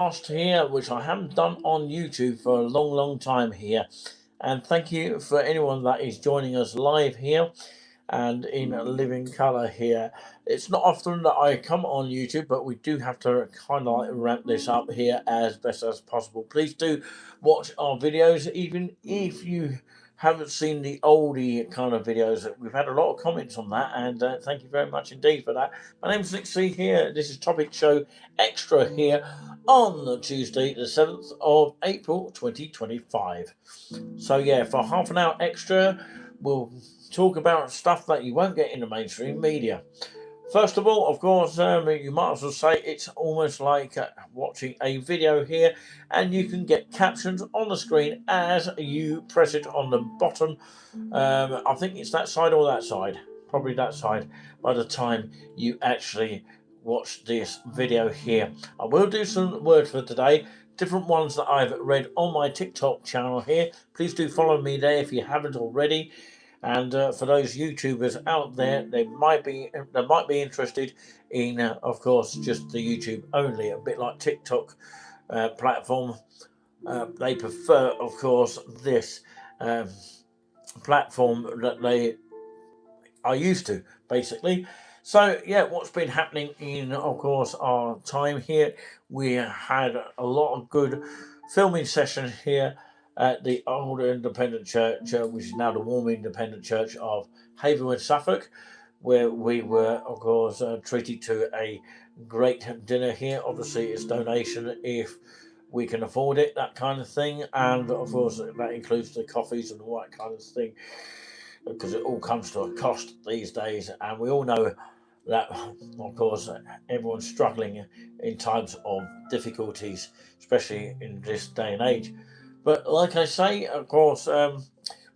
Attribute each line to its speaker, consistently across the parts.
Speaker 1: Here, which I haven't done on YouTube for a long time here. And thank you for anyone that is joining us live here and in living color here. It's not often that I come on YouTube, but we do have to kind of like ramp this up here as best as possible. Please do watch our videos, even if you haven't seen the oldie kind of videos. We've had a lot of comments on that, and thank you very much indeed for that. My name's Nick C here. This is Topic Show Extra here on Tuesday, the 7th of April 2025. So, yeah, for half an hour extra, we'll talk about stuff that you won't get in the mainstream media. First of all, of course, you might as well say it's almost like watching a video here, and you can get captions on the screen as you press it on the bottom. I think it's that side or that side, probably that side, by the time you actually watch this video here. I will do some words for today, different ones that I've read on my TikTok channel here. Please do follow me there if you haven't already. And for those YouTubers out there, they might be interested in, of course, just the YouTube only, a bit like TikTok platform. They prefer, of course, this platform that they are used to, basically. So, yeah, what's been happening in, of course, our time here? We had a lot of good filming session here at the old independent church, which is now the Warm Independent Church of Haverwood, Suffolk, where we were, of course, treated to a great dinner here. Obviously, it's donation if we can afford it, that kind of thing. And, of course, that includes the coffees and all that kind of thing, because it all comes to a cost these days. And we all know that, of course, everyone's struggling in times of difficulties, especially in this day and age. But like I say, of course,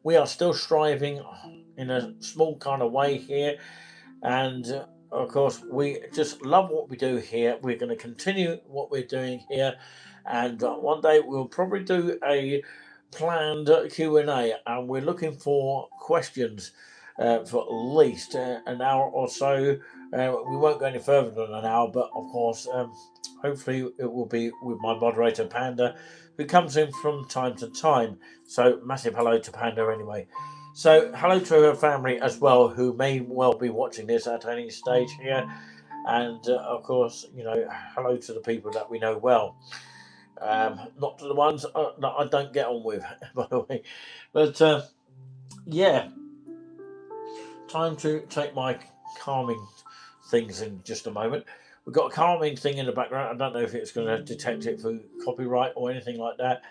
Speaker 1: we are still striving in a small kind of way here. And of course, we just love what we do here. We're going to continue what we're doing here. And one day we'll probably do a planned Q&A, and we're looking for questions for at least an hour or so. We won't go any further than an hour, but of course, hopefully it will be with my moderator Panda, who comes in from time to time. So massive hello to Panda anyway. So hello to her family as well, who may well be watching this at any stage here. And of course, hello to the people that we know well. Not to the ones that I don't get on with, by the way. But yeah, time to take my calming things in just a moment. We've got a calming thing in the background. I don't know if it's going to detect it for copyright or anything like that.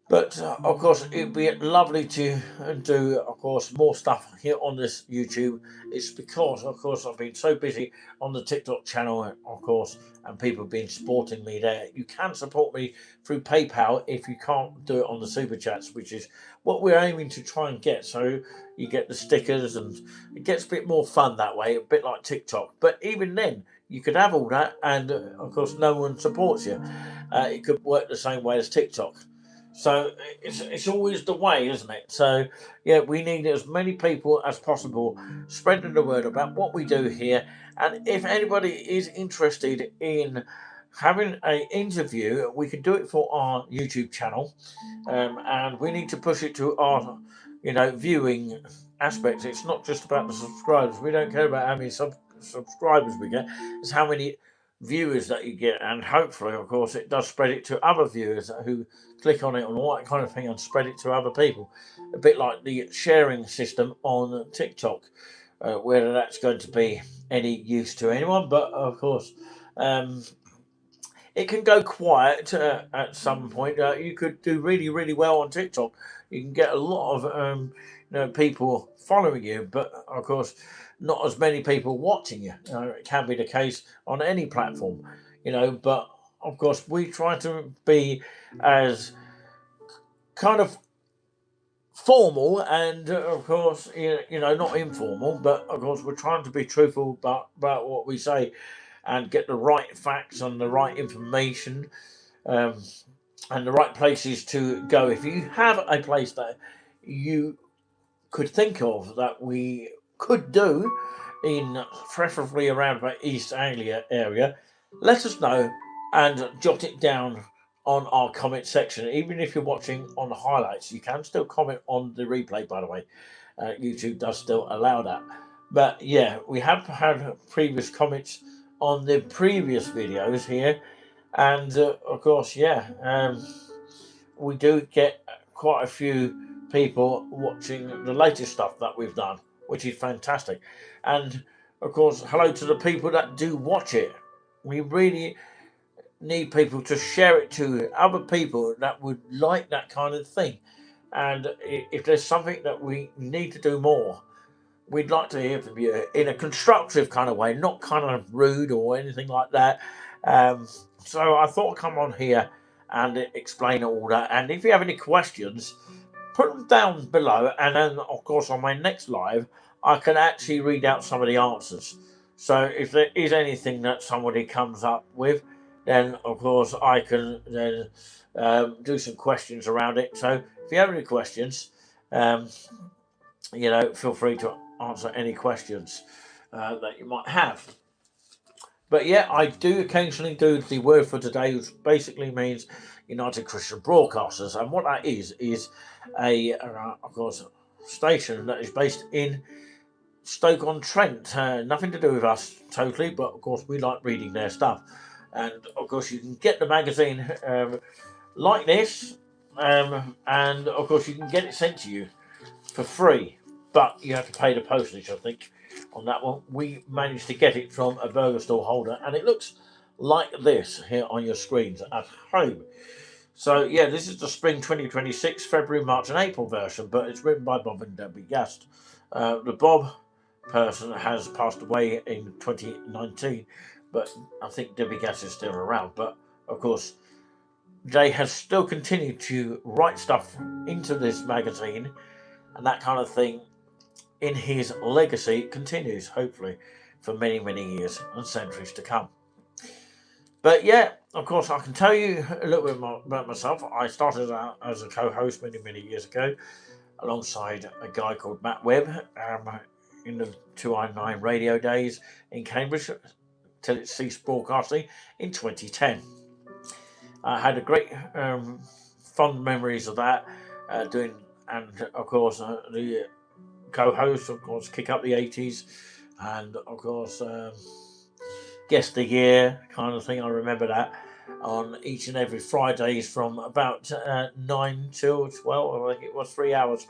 Speaker 1: But of course, it'd be lovely to do, of course, more stuff here on this YouTube. It's because, of course, I've been so busy on the TikTok channel, of course, and people have been supporting me there. You can support me through PayPal if you can't do it on the Super Chats, which is what we're aiming to try and get. So you get the stickers, and it gets a bit more fun that way, a bit like TikTok. But even then, you could have all that, and of course, no one supports you. It could work the same way as TikTok. So it's always the way, isn't it? So yeah, we need as many people as possible spreading the word about what we do here. And if anybody is interested in having an interview, we can do it for our YouTube channel, and we need to push it to our, viewing aspects. It's not just about the subscribers. We don't care about how many subscribers we get. It's how many viewers that you get, and hopefully, of course, it does spread it to other viewers who click on it and all that kind of thing, and spread it to other people. A bit like the sharing system on TikTok. Whether that's going to be any use to anyone, but of course, it can go quiet at some point. You could do really well on TikTok. You can get a lot of people following you, but of course, not as many people watching you. It can be the case on any platform, But of course, we try to be as kind of formal and of course not informal, but of course we're trying to be truthful about what we say and get the right facts and the right information, um, and the right places to go. If you have a place that you could think of that we could do in preferably around the East Anglia area, let us know, and jot it down on our comment section. Even if you're watching on the highlights, you can still comment on the replay, by the way. YouTube does still allow that. But yeah, we have had previous comments on the previous videos here. And of course, yeah, we do get quite a few people watching the latest stuff that we've done, which is fantastic. And of course, hello to the people that do watch it. We really need people to share it to other people that would like that kind of thing. And if there's something that we need to do more, we'd like to hear from you in a constructive kind of way, not kind of rude or anything like that. So I thought I'd come on here and explain all that. And if you have any questions, put them down below. And then, of course, on my next live, I can actually read out some of the answers. So if there is anything that somebody comes up with, then, of course, I can then do some questions around it. So if you have any questions, feel free to answer any questions that you might have. But yeah, I do occasionally do the word for today, which basically means United Christian Broadcasters, and what that is a of course, station that is based in Stoke-on-Trent. Nothing to do with us totally, but of course we like reading their stuff, and of course you can get the magazine like this, and of course you can get it sent to you for free, but you have to pay the postage, I think, on that one. We managed to get it from a burger store holder, and it looks like this here on your screens at home. So yeah, this is the spring 2026 February, March and April version, but it's written by Bob and Debbie Gast. The Bob person has passed away in 2019, but I think Debbie Gast is still around. But of course, Jay has still continued to write stuff into this magazine, and that kind of thing in his legacy continues, hopefully, for many, many years and centuries to come. But yeah, of course, I can tell you a little bit more about myself. I started out as a co-host many, many years ago, alongside a guy called Matt Webb, in the 2i9 radio days in Cambridge, till it ceased broadcasting in 2010. I had a great fond memories of that, doing, and of course, the co-host, of course, Kick Up the 80s, and of course, Guest the Year kind of thing. I remember that on each and every Fridays from about 9 till 12. I think it was 3 hours.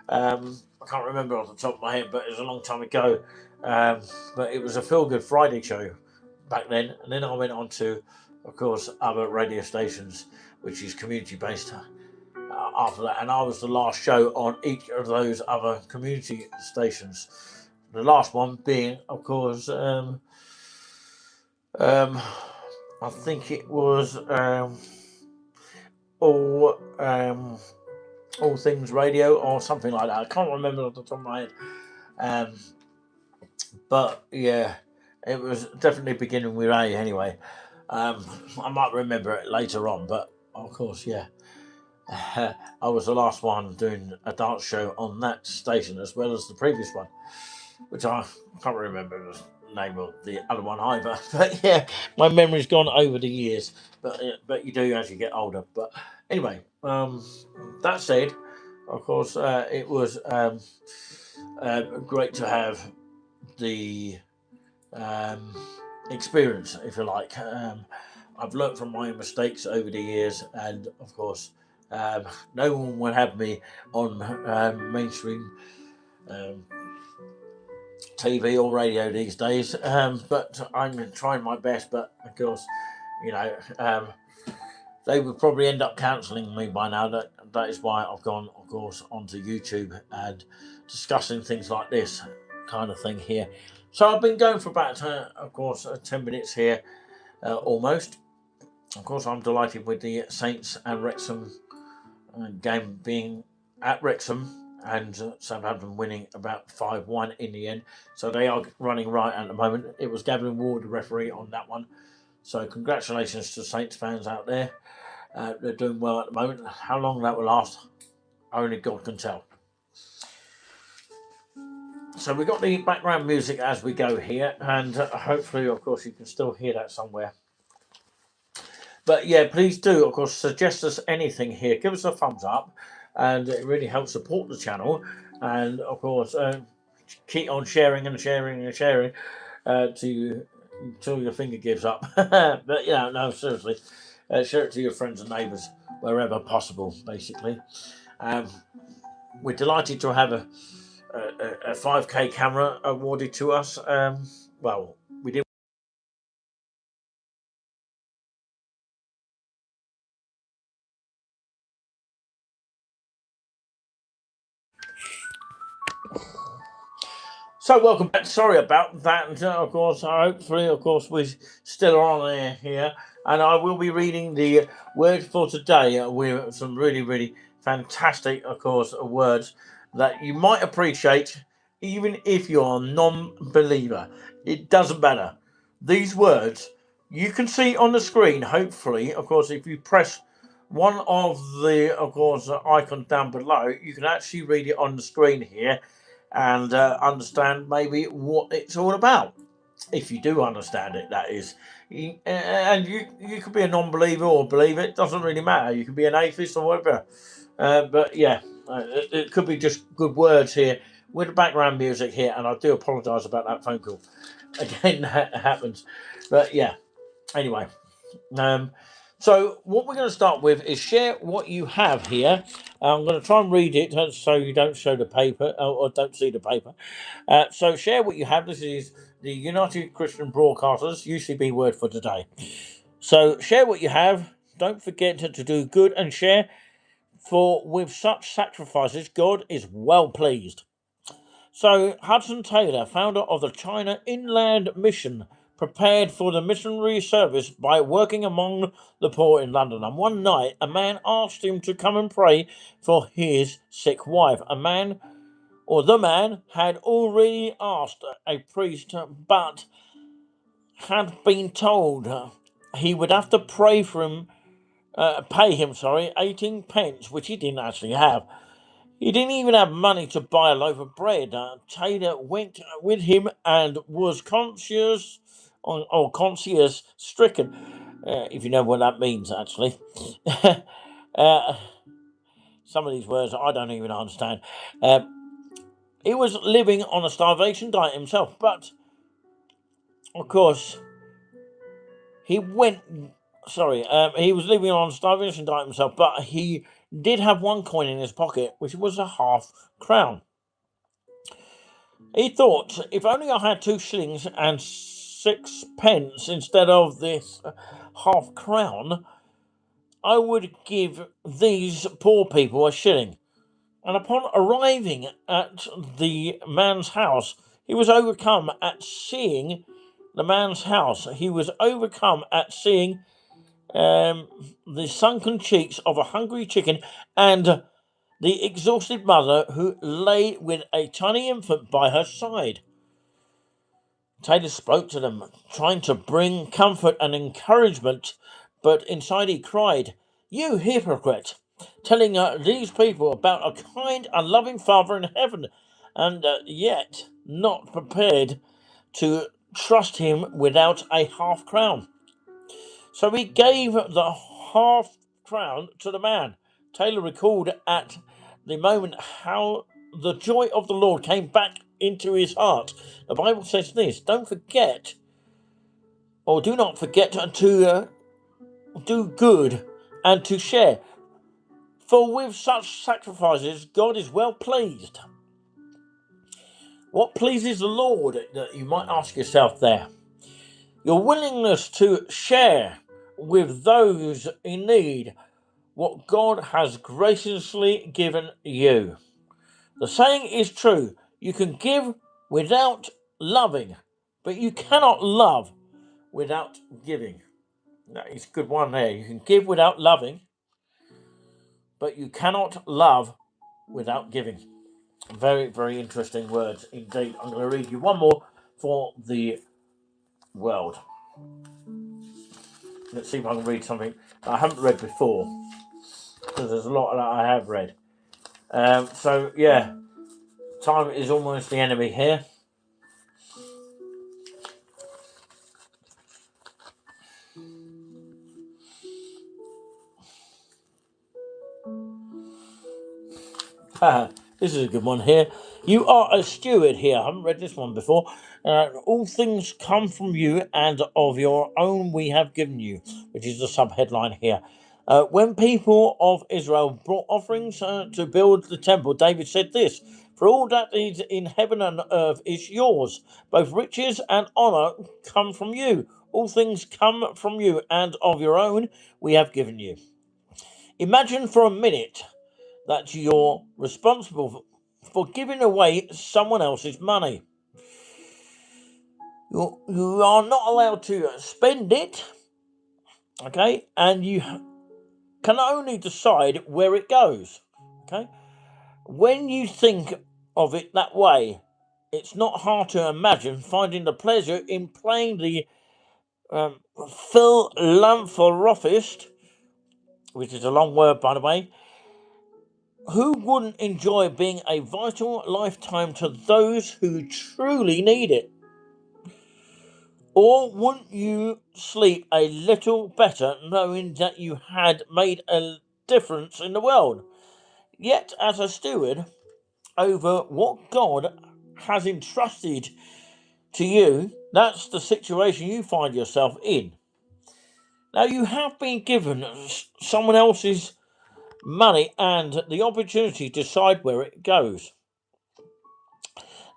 Speaker 1: I can't remember off the top of my head, but it was a long time ago. But it was a feel good Friday show back then. And then I went on to, of course, other radio stations, which is community based after that. And I was the last show on each of those other community stations. The last one being, of course, I think it was all things radio or something like that. I can't remember off the top of my head. But yeah, it was definitely beginning with A anyway. I might remember it later on, but of course, yeah. I was the last one doing a dance show on that station as well as the previous one, which I can't remember the name of the other one either. But yeah, my memory's gone over the years. But you do as you get older. But anyway, that said, of course, it was great to have the experience, if you like. I've learnt from my mistakes over the years, and of course, no one will have me on mainstream TV or radio these days. But I'm trying my best. But of course, they would probably end up cancelling me by now. That is why I've gone, of course, onto YouTube and discussing things like this kind of thing here. So I've been going for about, of course, 10 minutes here, almost. Of course, I'm delighted with the Saints and Wrexham game being at Wrexham and Southampton winning about 5-1 in the end. So they are running right at the moment. It was Gavin Ward, the referee, on that one. So congratulations to Saints fans out there. They're doing well at the moment. How long that will last, only God can tell. So we've got the background music as we go here, and hopefully, of course, you can still hear that somewhere. But yeah, please do, of course, suggest us anything here. Give us a thumbs up, and it really helps support the channel. And of course, keep on sharing and sharing and sharing to until your finger gives up. But no, seriously, share it to your friends and neighbours wherever possible. Basically, um, we're delighted to have a 5K camera awarded to us. Well, we did. So welcome back. Sorry about that. And, of course, hopefully, of course, we still are on air here, and I will be reading the word for today with some really, really fantastic, of course, words that you might appreciate, even if you're a non-believer. It doesn't matter. These words you can see on the screen. Hopefully, of course, if you press one of the, of course, icons down below, you can actually read it on the screen here and understand maybe what it's all about. If you do understand it, that is. And you could be a non-believer or believer. It doesn't really matter. You could be an atheist or whatever. But yeah, it could be just good words here with the background music here. And I do apologise about that phone call. Again, that happens. But yeah, anyway. So what we're going to start with is share what you have here. I'm going to try and read it so you don't show the paper or don't see the paper. So share what you have. This is the United Christian Broadcasters UCB word for today. So share what you have. Don't forget to do good and share. For with such sacrifices, God is well pleased. So Hudson Taylor, founder of the China Inland Mission, prepared for the missionary service by working among the poor in London. And one night, a man asked him to come and pray for his sick wife. The man had already asked a priest, but had been told he would have to pay him, 18 pence, which he didn't actually have. He didn't even have money to buy a loaf of bread. Taylor went with him and was conscience stricken, if you know what that means, actually. uh, some of these words I don't even understand. He was living on a starvation diet himself, but of course, he went. He was living on a starvation diet himself, but he did have one coin in his pocket, which was a half crown. He thought, if only I had 2 shillings and 6 pence instead of this half crown, I would give these poor people a shilling. And upon arriving at the man's house, he was overcome at seeing the man's house. He was overcome at seeing the sunken cheeks of a hungry chicken and the exhausted mother who lay with a tiny infant by her side. Taylor spoke to them, trying to bring comfort and encouragement, but inside he cried, "You hypocrite! Telling these people about a kind and loving Father in heaven, and yet not prepared to trust him without a half crown." So he gave the half crown to the man. Taylor recalled at the moment how the joy of the Lord came back into his heart. The Bible says this: don't forget, or do not forget to do good and to share. For with such sacrifices, God is well pleased. What pleases the Lord? You might ask yourself there. Your willingness to share with those in need what God has graciously given you. The saying is true: you can give without loving, but you cannot love without giving. That is a good one there. You can give without loving, but you cannot love without giving. Very, very interesting words indeed. I'm going to read you one more for the world. Let's see if I can read something I haven't read before, because there's a lot that I have read. Time is almost the enemy here. This is a good one here. You are a steward here. I haven't read this one before. All things come from you, and of your own we have given you, which is the sub-headline here. When people of Israel brought offerings to build the temple, David said this: "For all that is in heaven and earth is yours. Both riches and honor come from you. All things come from you, and of your own we have given you." Imagine for a minute that you're responsible for giving away someone else's money. You are not allowed to spend it, okay? And you can only decide where it goes, okay? When you think of it that way, it's not hard to imagine finding the pleasure in playing the philanthropist, which is a long word, by the way. Who wouldn't enjoy being a vital lifetime to those who truly need it? Or wouldn't you sleep a little better knowing that you had made a difference in the world? Yet, as a steward over what God has entrusted to you, that's the situation you find yourself in. Now, you have been given someone else's money and the opportunity to decide where it goes.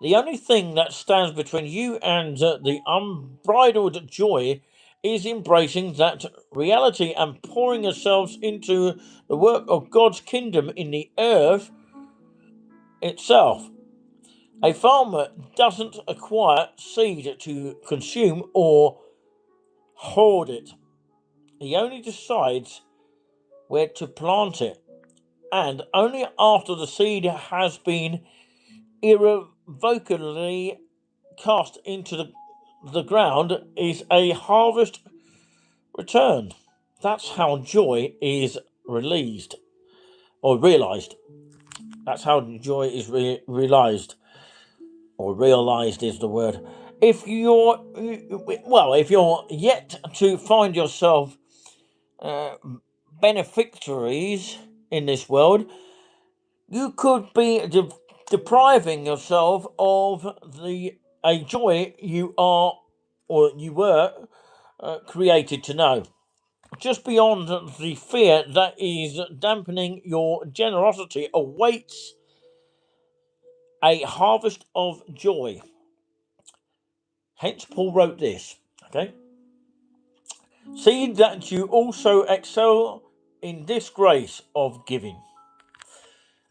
Speaker 1: The only thing that stands between you and the unbridled joy is embracing that reality and pouring yourselves into the work of God's kingdom in the earth itself. A farmer doesn't acquire seed to consume or hoard it. He only decides where to plant it. And only after the seed has been irrevocably cast into the ground is a harvest returned. That's how joy is released or realized. That's how joy is realized, or realized is the word. If you're yet to find yourself beneficiaries in this world, you could be depriving yourself of a joy you are or you were created to know. Just beyond the fear that is dampening your generosity awaits a harvest of joy. Hence, Paul wrote this. Okay, see that you also excel in this grace of giving.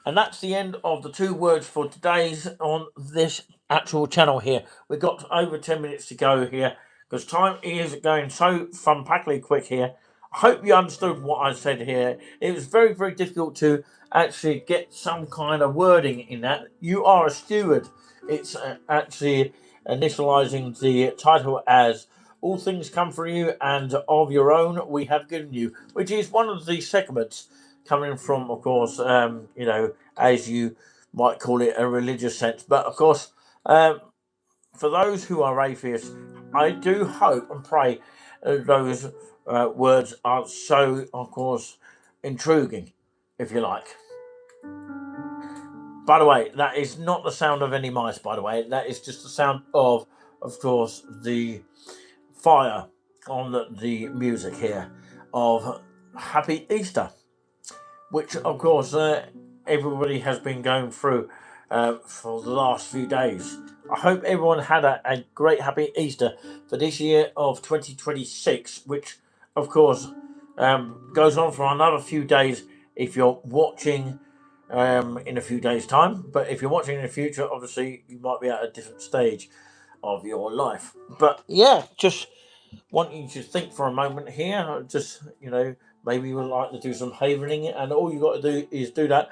Speaker 1: And that's the end of the 2 words for today's on this actual channel here. We've got over 10 minutes to go here because time is going so fun-packly quick here. I hope you understood what I said here. It was very, very difficult to actually get some kind of wording in that. You are a steward. It's actually initializing the title as all things come from you and of your own we have given you, which is one of the segments coming from, of course, as you might call it, a religious sense. But of course, for those who are atheists, I do hope and pray those words are so, of course, intriguing, if you like. By the way, that is not the sound of any mice, by the way. That is just the sound of course, the fire on the music here of Happy Easter, which, of course, everybody has been going through for the last few days. I hope everyone had a great Happy Easter for this year of 2026, which, of course, goes on for another few days if you're watching in a few days' time. But if you're watching in the future, obviously, you might be at a different stage of your life. But yeah, just want you to think for a moment here. Just, maybe you would like to do some havening, and all you got to do is do that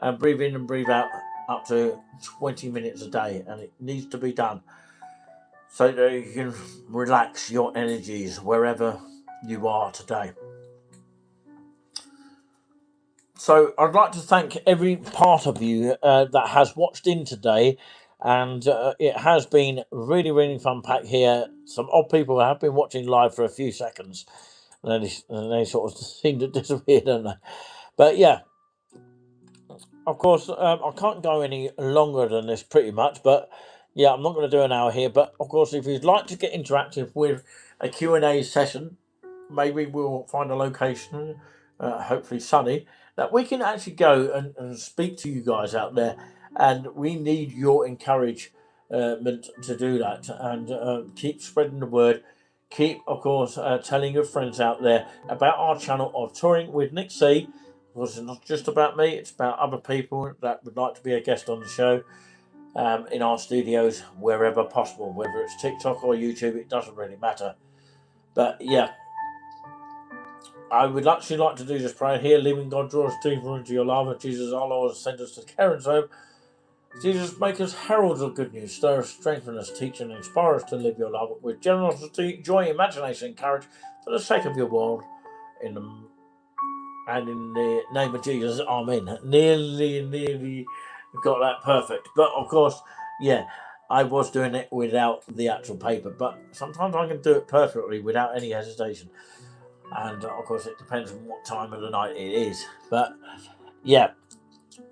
Speaker 1: and breathe in and breathe out up to 20 minutes a day, and it needs to be done so that you can relax your energies wherever you are today. So I'd like to thank every part of you that has watched in today, and it has been really, really fun packed here. Some odd people have been watching live for a few seconds, and they sort of seem to disappear, don't they? But yeah, of course, I can't go any longer than this pretty much, but yeah, I'm not going to do an hour here. But of course, if you'd like to get interactive with a Q&A session, maybe we'll find a location, hopefully sunny, that we can actually go and speak to you guys out there. And we need your encouragement to do that, and keep spreading the word. Keep, of course, telling your friends out there about our channel of Touring with Nick C. Of course, it's not just about me, it's about other people that would like to be a guest on the show, in our studios, wherever possible, whether it's TikTok or YouTube, it doesn't really matter. But yeah, I would actually like to do this prayer here. Living God, draw us deeper into your love. And Jesus, our Lord, send us to Karen's home. Jesus, make us heralds of good news. Stir us, strengthen us, teach and inspire us to live your love with generosity, joy, imagination, and courage for the sake of your world. In the name of Jesus, amen. Nearly got that perfect. But of course, yeah, I was doing it without the actual paper. But sometimes I can do it perfectly without any hesitation. And of course, it depends on what time of the night it is. But yeah,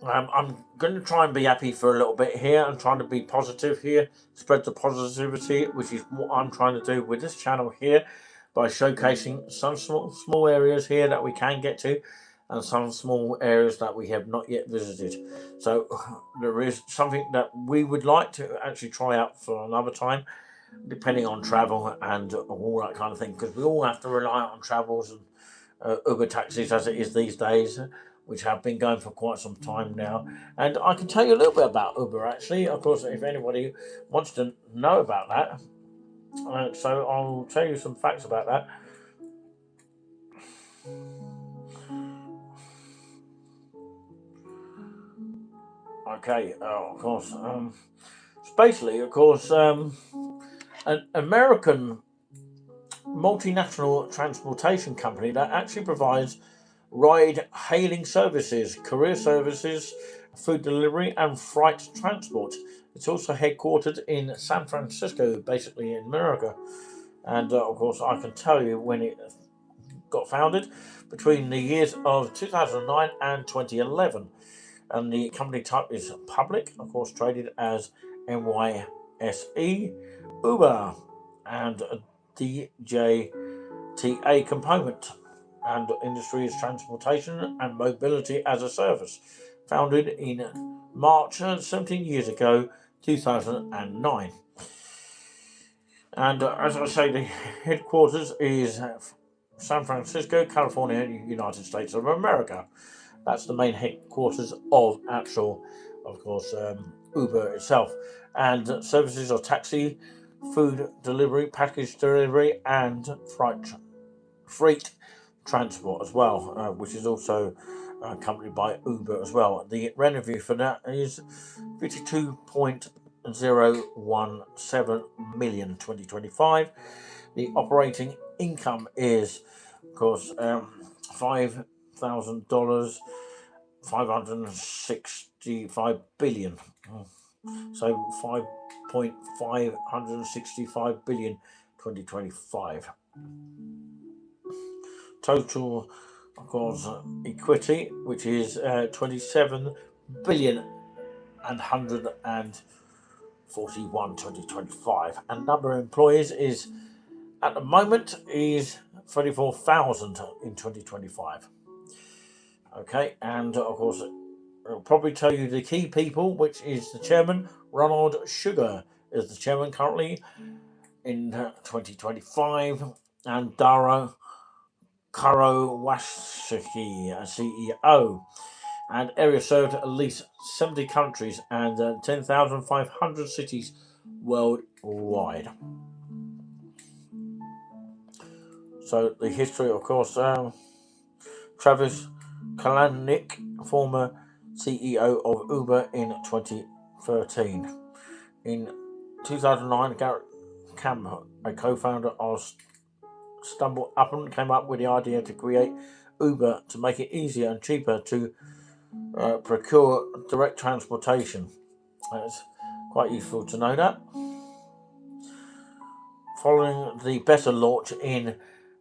Speaker 1: I'm going to try and be happy for a little bit here. I'm trying to be positive here, spread the positivity, which is what I'm trying to do with this channel here, by showcasing some small areas here that we can get to, and some small areas that we have not yet visited. So there is something that we would like to actually try out for another time, depending on travel and all that kind of thing, because we all have to rely on travels and Uber taxis as it is these days, which have been going for quite some time now. And I can tell you a little bit about Uber, actually. Of course, if anybody wants to know about that. So I'll tell you some facts about that. Okay, of course. Basically, of course, an American multinational transportation company that actually provides ride-hailing services, courier services, food delivery, and freight transport. It's also headquartered in San Francisco, basically in America. And of course, I can tell you when it got founded, between the years of 2009 and 2011. And the company type is public, of course, traded as NYSE, Uber, and DJTA component. And industry is transportation and mobility as a service. Founded in March 17 years ago, 2009. And as I say, the headquarters is San Francisco, California, United States of America. That's the main headquarters of actual, of course, Uber itself. And services are taxi, food delivery, package delivery, and freight transport as well, which is also accompanied by Uber as well. The revenue for that is 52.017 million in 2025. The operating income is, of course, $5,000, 565 billion. So 5.565 billion 2025. Total, of course, equity, which is 27 billion and 141 2025. And number of employees is, at the moment, is 34,000 in 2025. Okay, and of course, I'll probably tell you the key people, which is the chairman, Ronald Sugar, is the chairman currently in 2025, and Dara Karowashiki, CEO. And area served at least 70 countries and 10,500 cities worldwide. So the history, of course, Travis Kalanick, former CEO of Uber in 2013. In 2009, Garrett Camp, a co-founder of StumbleUp'em, came up with the idea to create Uber to make it easier and cheaper to procure direct transportation. It's quite useful to know that. Following the beta launch in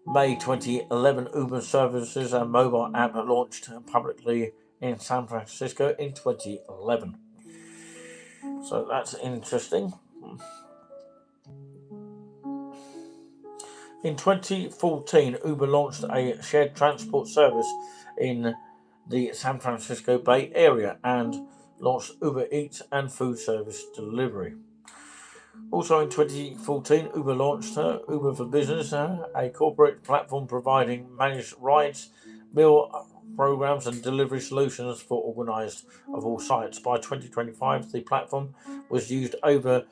Speaker 1: May 2011, Uber services and mobile app launched publicly in San Francisco in 2011. So that's interesting. In 2014, Uber launched a shared transport service in the San Francisco Bay Area and launched Uber Eats and food service delivery. Also in 2014, Uber launched Uber for Business, a corporate platform providing managed rides, meal programs and delivery solutions for organised of all sites. By 2025, the platform was used over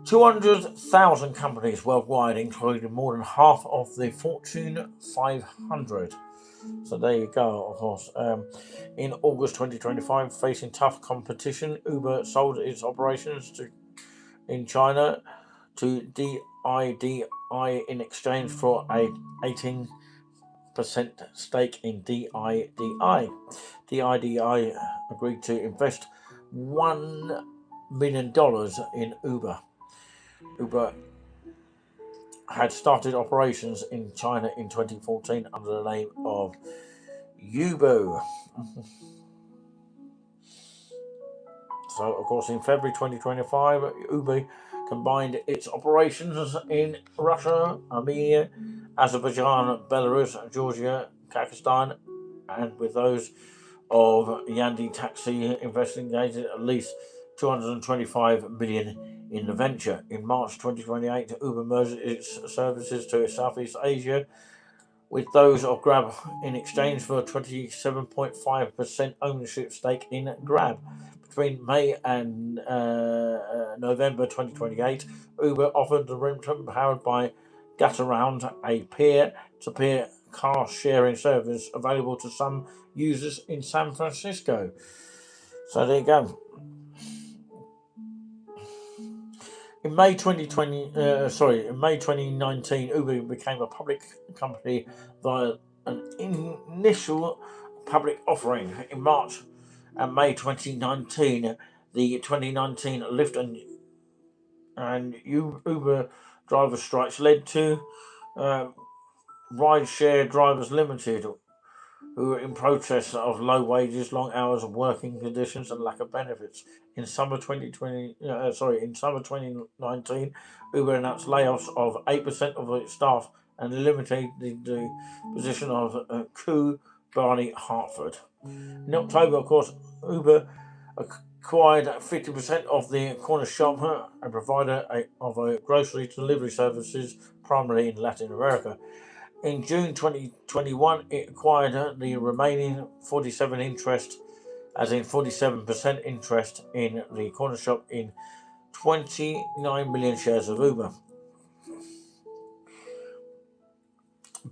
Speaker 1: 200,000 companies worldwide, including more than half of the Fortune 500. So there you go, of course. In August 2025, facing tough competition, Uber sold its operations in China to DIDI in exchange for a 18% stake in DIDI. DIDI agreed to invest $1 million in Uber. Uber had started operations in China in 2014 under the name of Yubo. So, of course, in February 2025, Uber combined its operations in Russia, Armenia, Azerbaijan, Belarus, Georgia, Kazakhstan, and with those of Yandex Taxi, investigated at least $225 million in the venture. In March 2028, Uber merged its services to Southeast Asia with those of Grab in exchange for a 27.5% ownership stake in Grab. Between May and November 2028, Uber offered the rental powered by Getaround, a peer-to-peer car sharing service available to some users in San Francisco. So there you go. In May 2019, Uber became a public company via an initial public offering. In March and May 2019, the 2019 Lyft and Uber driver strikes led to Rideshare Drivers Limited, who were in protest of low wages, long hours of working conditions, and lack of benefits. In summer 2019, Uber announced layoffs of 8% of its staff and eliminated the position of Ku Barney Hartford. In October, of course, Uber acquired 50% of the Corner Shop, a provider of grocery delivery services primarily in Latin America. In June 2021, it acquired the remaining 47% interest in the Corner Shop in 29 million shares of Uber.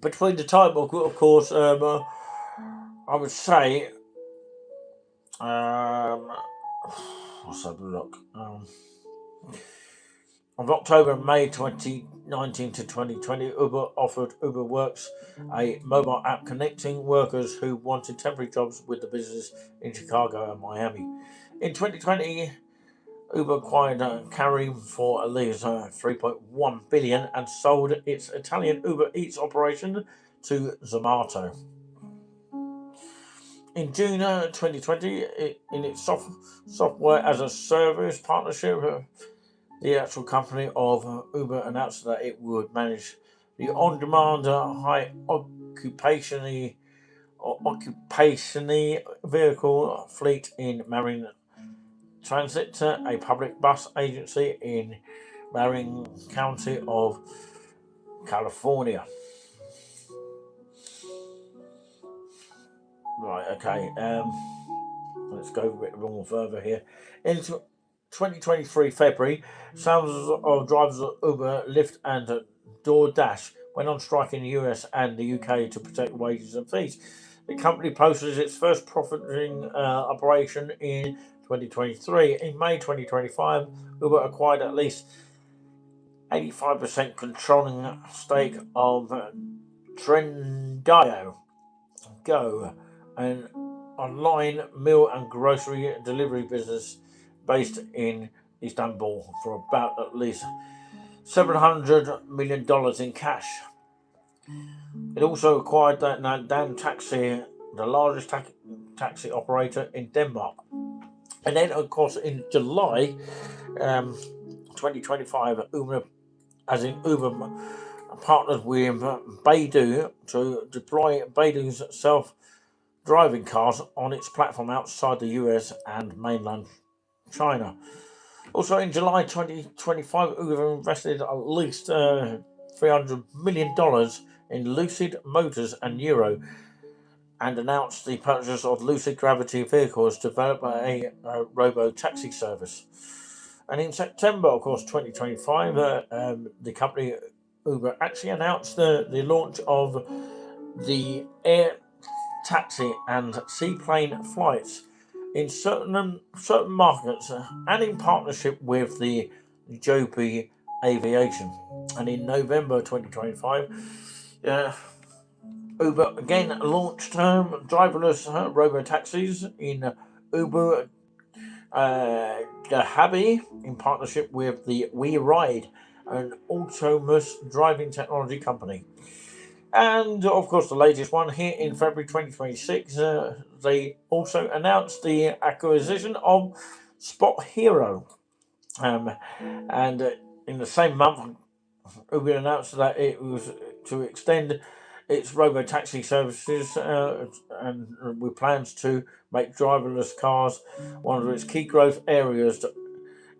Speaker 1: Between the time, of course, I would say, let's have a look. Of October and May 2019 to 2020, Uber offered Uber Works, a mobile app connecting workers who wanted temporary jobs with the business in Chicago and Miami. In 2020, Uber acquired Careem for at least $3.1 billion and sold its Italian Uber Eats operation to Zomato. In June 2020, in its software as a service partnership, the actual company of Uber announced that it would manage the on-demand high occupancy vehicle fleet in Marin Transit, a public bus agency in Marin County of California. Right, okay. Let's go a bit more further here. In 2023 February, thousands of drivers of Uber, Lyft, and DoorDash went on strike in the US and the UK to protect wages and fees. The company posted its first profiting operation in 2023. In May 2025, Uber acquired at least 85% controlling stake of Trendio Go, an online meal and grocery delivery business based in Istanbul, for about at least $700 million in cash. It also acquired Dan Taxi, the largest taxi operator in Denmark. And then, of course, in July 2025, Uber partnered with Baidu to deploy Baidu's self-driving cars on its platform outside the US and mainland China. Also, in July 2025, Uber invested at least $300 million in Lucid Motors and Nuro, and announced the purchase of Lucid Gravity vehicles developed by a robo-taxi service. And in September, of course, 2025, the company Uber actually announced the launch of the air taxi and seaplane flights in certain markets, and in partnership with the Joby Aviation. And in November 2025, Uber again launched driverless robo-taxis in Uber Dahabi in partnership with the WeRide, an autonomous driving technology company. And of course, the latest one here in February 2026, they also announced the acquisition of Spot Hero. And in the same month, Uber announced that it was to extend its robo-taxi services, and with plans to make driverless cars one of its key growth areas,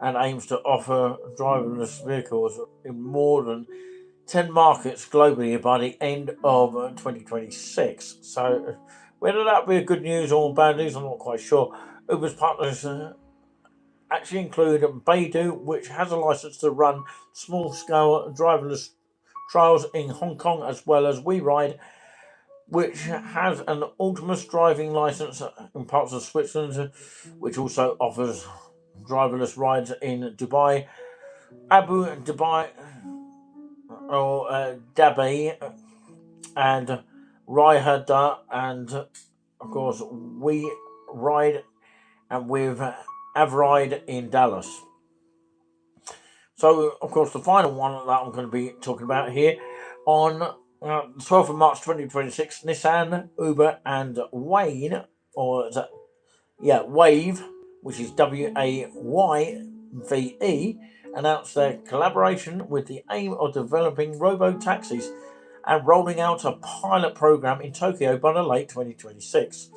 Speaker 1: and aims to offer driverless vehicles in more than 10 markets globally by the end of 2026. So whether that be good news or bad news, I'm not quite sure. Uber's partners actually include Baidu, which has a license to run small-scale driverless trials in Hong Kong, as well as WeRide, which has an autonomous driving license in parts of Switzerland, which also offers driverless rides in Dubai, Abu Dhabi, or Dhabi, and Riyadh, and of course WeRide, and with Avride in Dallas. So, of course, the final one that I'm going to be talking about here, on the 12th of March 2026, Nissan, Uber, and Wayve, which is WAYVE, announced their collaboration with the aim of developing robo-taxis and rolling out a pilot program in Tokyo by the late 2026.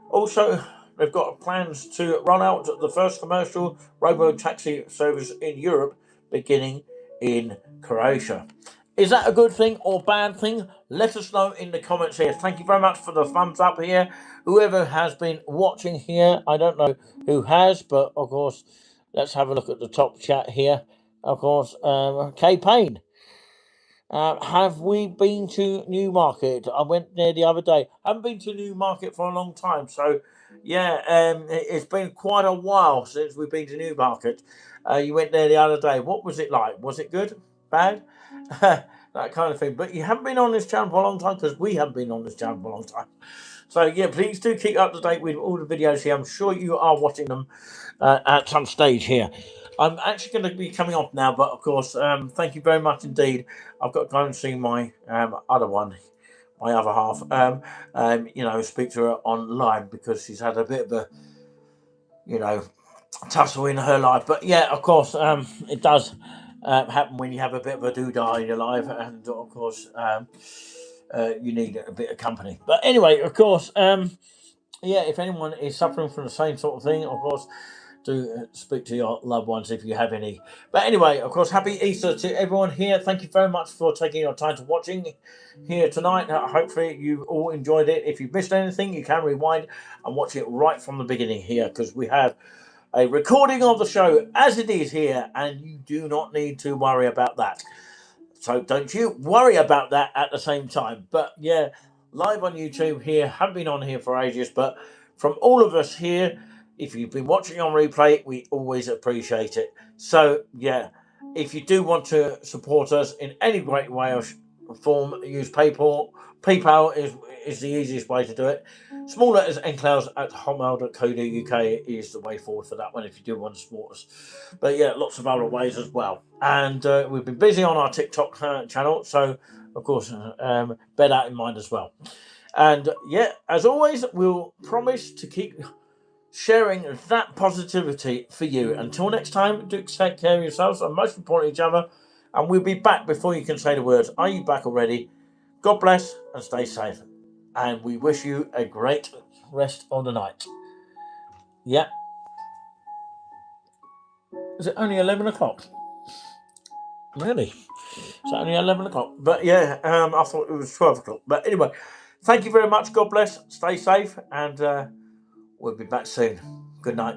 Speaker 1: Also, they've got plans to run out the first commercial robo-taxi service in Europe, beginning in Croatia. Is that a good thing or bad thing? Let us know in the comments here. Thank you very much for the thumbs up here. Whoever has been watching here, I don't know who has, but of course, let's have a look at the top chat here. Of course, Kay Payne. Have we been to Newmarket? I went there the other day. Haven't been to Newmarket for a long time, so yeah, it's been quite a while since we've been to Newmarket. You went there the other day. What was it like? Was it good? Bad? That kind of thing. But you haven't been on this channel for a long time, because we haven't been on this channel for a long time. So yeah, please do keep up to date with all the videos here. I'm sure you are watching them at some stage here. I'm actually going to be coming off now, but of course, thank you very much indeed. I've got to go and see my other one, my other half. Speak to her online, because she's had a bit of a, tussle in her life. But yeah, of course, it does happen when you have a bit of a doodah in your life, and of course, you need a bit of company. But anyway, of course, if anyone is suffering from the same sort of thing, of course, do speak to your loved ones if you have any. But anyway, of course, happy Easter to everyone here. Thank you very much for taking your time to watching here tonight. Hopefully you all enjoyed it. If you've missed anything, you can rewind and watch it right from the beginning here, because we have a recording of the show as it is here, and you do not need to worry about that. So don't you worry about that at the same time. But yeah, live on YouTube here. Haven't been on here for ages, but from all of us here, if you've been watching on replay, we always appreciate it. So yeah, if you do want to support us in any great way or form, use PayPal. PayPal is the easiest way to do it. Small letters nclows@hotmail.co.uk is the way forward for that one, if you do want to support us. But yeah, lots of other ways as well. And we've been busy on our TikTok channel, so of course, bear that in mind as well. And yeah, as always, we'll promise to keep sharing that positivity for you. Until next time, do take care of yourselves and most importantly each other. And we'll be back before you can say the words. Are you back already? God bless and stay safe. And we wish you a great rest of the night. Yeah. Is it only 11 o'clock? Really? It's only 11 o'clock. But yeah, I thought it was 12 o'clock. But anyway, thank you very much. God bless. Stay safe. And we'll be back soon. Good night.